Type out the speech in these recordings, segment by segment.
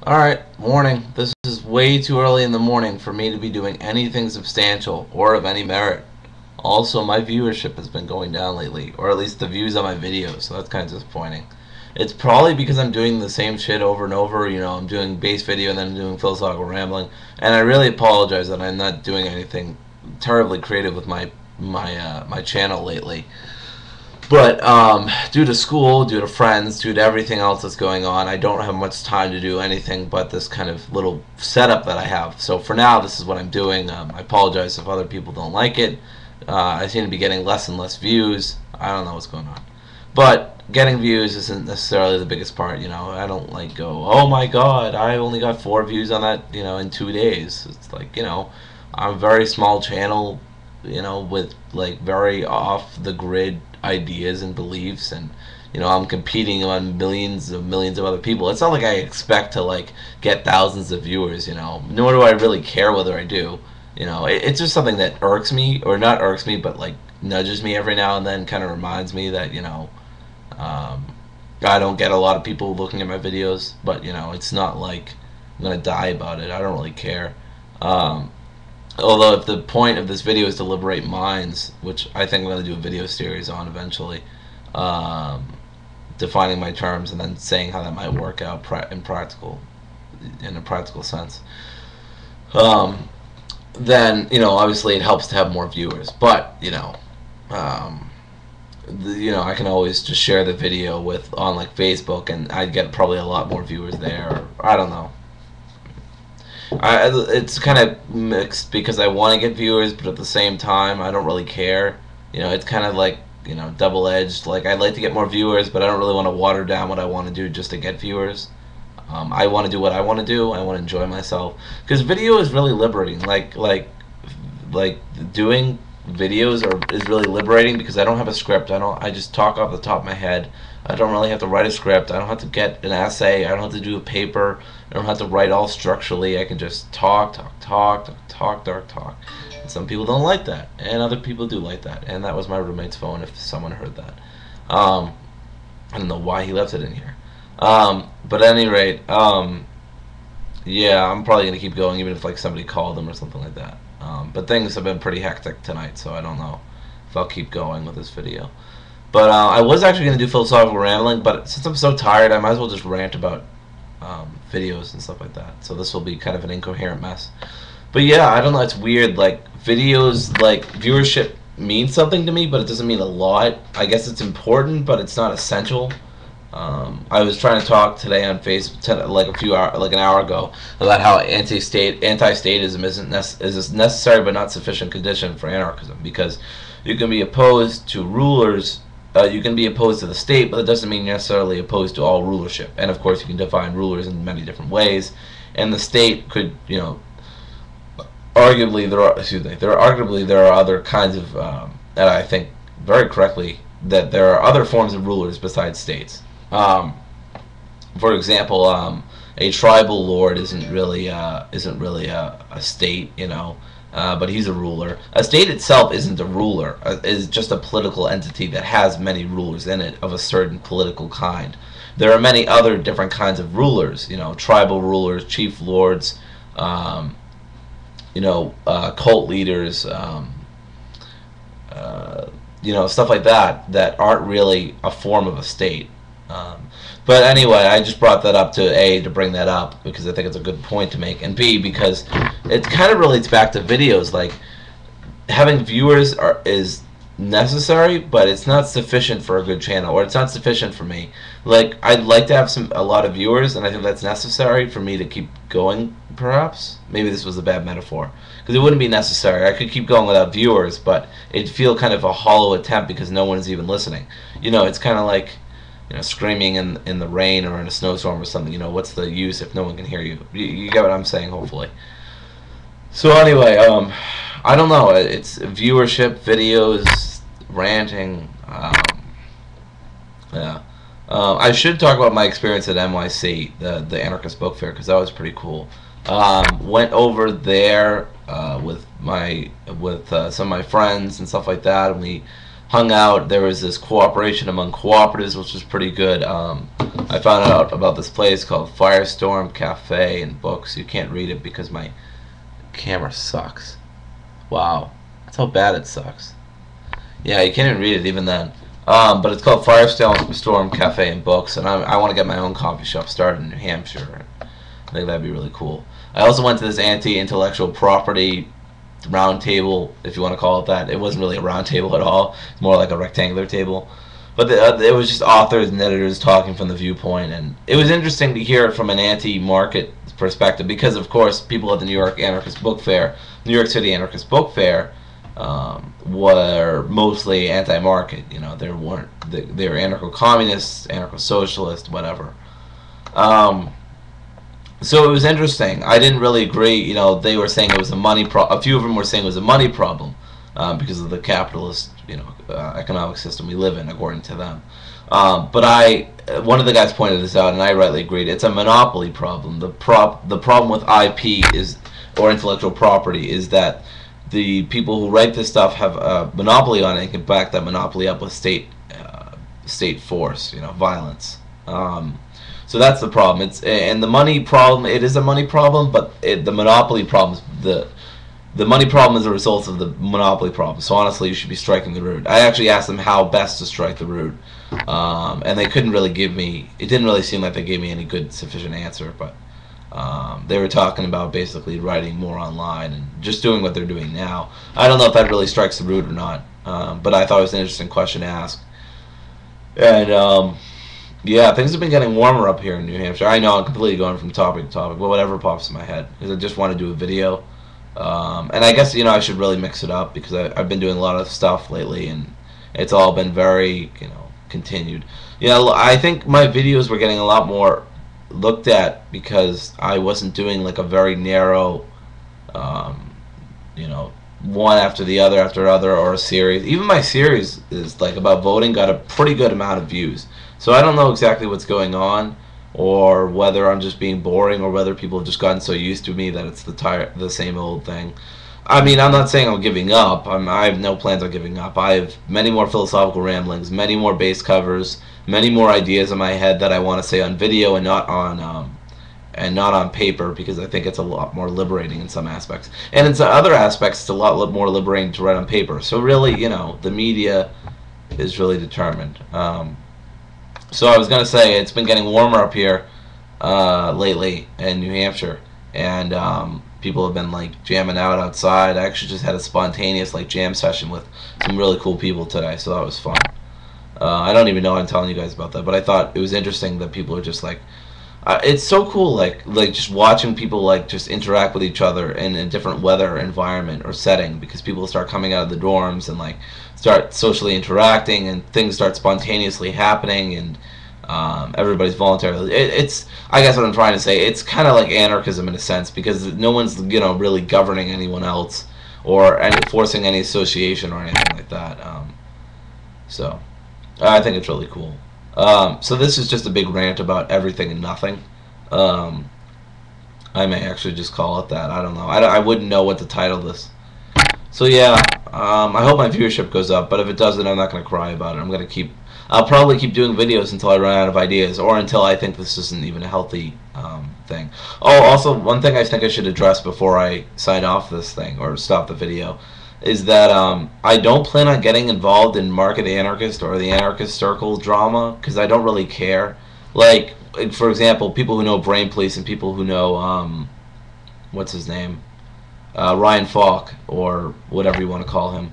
Alright, morning. This is way too early in the morning for me to be doing anything substantial or of any merit. Also, my viewership has been going down lately, or at least the views on my videos, so that's kind of disappointing. It's probably because I'm doing the same shit over and over. I'm doing base video and then I'm doing philosophical rambling, and I really apologize that I'm not doing anything terribly creative with my channel lately. But due to school, due to friends, due to everything else that's going on, I don't have much time to do anything but this kind of little setup that I have. So for now, this is what I'm doing. I apologize if other people don't like it. I seem to be getting less and less views. I don't know what's going on. But getting views isn't necessarily the biggest part. I don't like go, oh my god, I only got 4 views on that, in 2 days. It's like, I'm a very small channel, with like very off the grid ideas and beliefs, and I'm competing on millions of other people. It's not like I expect to like get thousands of viewers, nor do I really care whether I do. It's just something that irks me, or not irks me, but like nudges me every now and then, kind of reminds me that I don't get a lot of people looking at my videos, but it's not like I'm gonna die about it. I don't really care. Although if the point of this video is to liberate minds, which I think I'm going to do a video series on eventually, defining my terms and then saying how that might work out in a practical sense, then obviously it helps to have more viewers. But I can always just share the video on like Facebook, and I'd get probably a lot more viewers there. Or, I don't know. It's kind of mixed because I want to get viewers, but at the same time I don't really care. It's kind of like double-edged. Like, I'd like to get more viewers, but I don't really want to water down what I want to do just to get viewers. I want to do what I want to do. I want to enjoy myself, because video is really liberating. Like doing videos is really liberating because I don't have a script. I just talk off the top of my head. I don't really have to write a script. I don't have to get an essay. I don't have to do a paper. I don't have to write all structurally. I can just talk. And some people don't like that, and other people do like that. And that was my roommate's phone, if someone heard that. I don't know why he left it in here. But at any rate, yeah, I'm probably going to keep going even if like somebody called him or something like that. But things have been pretty hectic tonight, so I don't know if I'll keep going with this video. But I was actually going to do philosophical rambling, but since I'm so tired, I might as well just rant about videos and stuff like that. So this will be kind of an incoherent mess. But yeah, I don't know, it's weird. Like, videos, like, viewership means something to me, but it doesn't mean a lot. I guess it's important, but it's not essential. I was trying to talk today on Facebook, like an hour ago, about how anti-statism is a necessary but not sufficient condition for anarchism, because you can be opposed to rulers. You can be opposed to the state, but it doesn't mean you're necessarily opposed to all rulership. And of course, you can define rulers in many different ways. And the state could, arguably there are other kinds of, and I think very correctly, that there are other forms of rulers besides states. For example, a tribal lord isn't really a state, but he's a ruler. A state itself isn't a ruler. It's just a political entity that has many rulers in it of a certain political kind. There are many other different kinds of rulers, tribal rulers, chief lords, cult leaders, stuff like that aren't really a form of a state. But anyway, I just brought that up to bring that up because I think it's a good point to make, and B, because it kind of relates back to videos. Like, having viewers is necessary, but it's not sufficient for a good channel, or it's not sufficient for me. Like, I'd like to have a lot of viewers, and I think that's necessary for me to keep going, perhaps. Maybe this was a bad metaphor, because it wouldn't be necessary. I could keep going without viewers, but it'd feel kind of a hollow attempt because no one's even listening. It's kind of like screaming in the rain or in a snowstorm or something. What's the use if no one can hear you? You get what I'm saying, hopefully. So anyway, I don't know. It's viewership, videos, ranting. Yeah. I should talk about my experience at NYC, the Anarchist Book Fair, because that was pretty cool. Went over there with some of my friends and stuff like that, and we hung out. There was this cooperation among cooperatives, which was pretty good. I found out about this place called Firestorm Cafe and Books. You can't read it because my camera sucks. Wow, that's how bad it sucks. Yeah, you can't even read it even then. But it's called Firestorm Cafe and Books, and I want to get my own coffee shop started in New Hampshire. I think that'd be really cool. I also went to this anti-intellectual property round table, if you want to call it that. It wasn't really a round table at all. It's more like a rectangular table. But it was just authors and editors talking from the viewpoint, and it was interesting to hear it from an anti-market perspective because, of course, people at the New York Anarchist Book Fair, New York City Anarchist Book Fair, were mostly anti-market. You know, they were anarcho-communists, anarcho-socialists, whatever. So it was interesting. I didn't really agree. You know, they were saying it was a money a few of them were saying it was a money problem because of the capitalist, economic system we live in, according to them. But one of the guys pointed this out, and I rightly agreed. It's a monopoly problem. The problem with IP or intellectual property is that the people who write this stuff have a monopoly on it and can back that monopoly up with state force, violence. So that's the problem. And the money problem. It is a money problem, but the monopoly problem. The money problem is a result of the monopoly problem. So honestly, you should be striking the root. I actually asked them how best to strike the root, and they couldn't really give me. It didn't really seem like they gave me any good, sufficient answer. But they were talking about basically writing more online and just doing what they're doing now. I don't know if that really strikes the root or not, but I thought it was an interesting question to ask. And yeah, things have been getting warmer up here in New Hampshire. I know I'm completely going from topic to topic, but whatever pops in my head, because I just want to do a video. And I guess, I should really mix it up because I've been doing a lot of stuff lately, and it's all been very, continued. I think my videos were getting a lot more looked at because I wasn't doing like a very narrow, one after the other after other, or a series. Even my series is like about voting got a pretty good amount of views. So I don't know exactly what's going on, or whether I'm just being boring, or whether people have just gotten so used to me that it's the same old thing. I mean, I'm not saying I'm giving up. I have no plans on giving up. I have many more philosophical ramblings, many more base covers, many more ideas in my head that I want to say on video and not on paper, because I think it's a lot more liberating in some aspects. And in some other aspects, it's a lot more liberating to write on paper. So really, the media is really determined. So I was going to say, it's been getting warmer up here lately in New Hampshire, and people have been like jamming out outside. I actually just had a spontaneous jam session with some really cool people today, so that was fun. I don't even know I'm telling you guys about that, but I thought it was interesting that people are just like, it's so cool, like just watching people just interact with each other in a different weather environment or setting, because people start coming out of the dorms and start socially interacting, and things start spontaneously happening, and everybody's voluntarily. I guess what I'm trying to say, it's kind of like anarchism in a sense, because no one's really governing anyone else or forcing any association or anything like that. So I think it's really cool. So this is just a big rant about everything and nothing. I may actually just call it that. I don't know. I wouldn't know what to title this. So yeah, I hope my viewership goes up, but if it doesn't, I'm not going to cry about it. I'll probably keep doing videos until I run out of ideas, or until I think this isn't even a healthy thing. Oh, also, one thing I think I should address before I sign off this thing, or stop the video, is that I don't plan on getting involved in Market Anarchist or the Anarchist Circle drama, because I don't really care. Like, for example, people who know Brain Police and people who know, what's his name? Ryan Falk, or whatever you want to call him.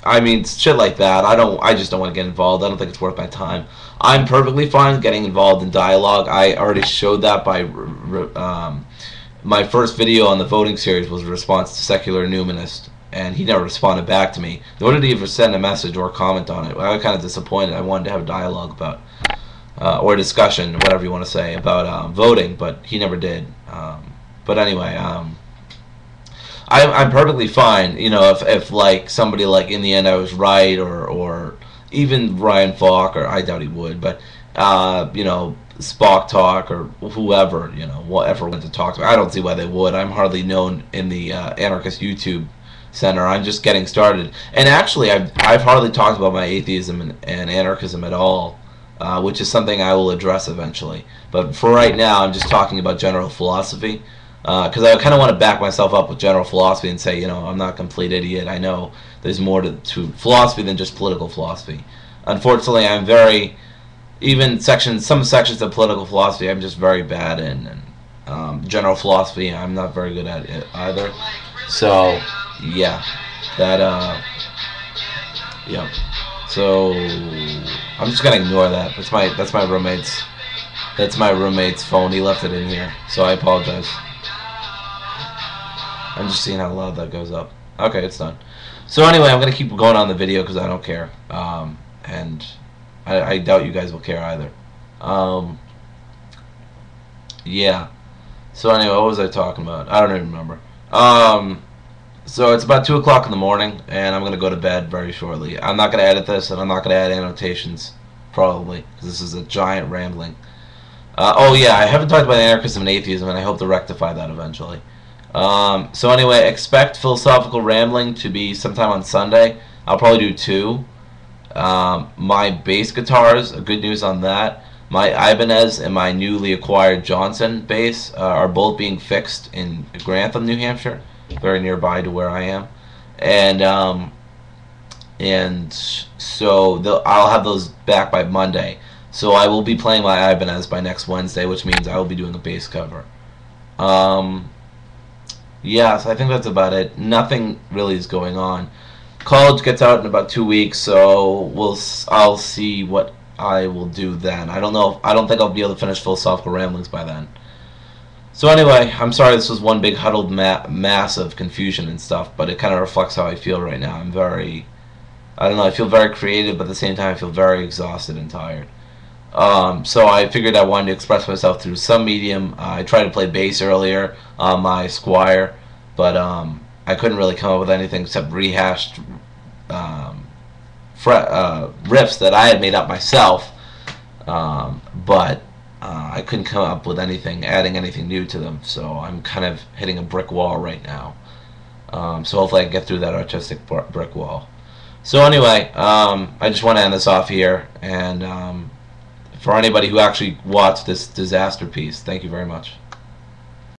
I mean, shit like that. I just don't want to get involved. I don't think it's worth my time. I'm perfectly fine getting involved in dialogue. I already showed that by my first video on the voting series was a response to Secular Numinist, and he never responded back to me. Nor did he ever send a message or comment on it. I was kind of disappointed. I wanted to have a dialogue about, or a discussion, whatever you want to say, about voting, but he never did. But anyway, I'm perfectly fine, if like somebody in the end I was right, or even Ryan Falk, or I doubt he would, but Spock Talk, or whoever, whatever went to talk to me. I don't see why they would. I'm hardly known in the anarchist YouTube center. I'm just getting started. And actually, I've hardly talked about my atheism and anarchism at all, which is something I will address eventually. But for right now, I'm just talking about general philosophy, because I kind of want to back myself up with general philosophy and say, I'm not a complete idiot. I know there's more to philosophy than just political philosophy. Unfortunately, I'm very, some sections of political philosophy I'm just very bad in, and general philosophy I'm not very good at it either. So yeah, yeah. So I'm just gonna ignore that. That's my roommate's phone. He left it in here, so I apologize. I'm just seeing how loud that goes up. Okay, it's done. So anyway, I'm gonna keep going on the video because I don't care, and I doubt you guys will care either. Yeah. So anyway, what was I talking about? I don't even remember. So it's about 2 o'clock in the morning, and I'm going to go to bed very shortly. I'm not going to edit this, and I'm not going to add annotations, probably, because this is a giant rambling. Oh yeah, I haven't talked about anarchism and atheism, and I hope to rectify that eventually. So anyway, expect philosophical rambling to be sometime on Sunday. I'll probably do 2. My bass guitars, good news on that. My Ibanez and my newly acquired Johnson bass are both being fixed in Grantham, New Hampshire, very nearby to where I am, and so I'll have those back by Monday. So I will be playing my Ibanez by next Wednesday, which means I will be doing a bass cover. Yeah, so I think that's about it. Nothing really is going on. College gets out in about 2 weeks, so I'll see what I will do then. I don't think I'll be able to finish philosophical ramblings by then. So anyway, I'm sorry this was one big huddled mass of confusion and stuff, but it kind of reflects how I feel right now. I don't know, I feel very creative, but at the same time I feel very exhausted and tired. So I figured I wanted to express myself through some medium. I tried to play bass earlier on my Squire, but I couldn't really come up with anything except rehashed riffs that I had made up myself, but I couldn't come up with adding anything new to them, so I'm kind of hitting a brick wall right now. So hopefully I can get through that artistic brick wall. So anyway, I just want to end this off here, and for anybody who actually watched this disaster piece, thank you very much.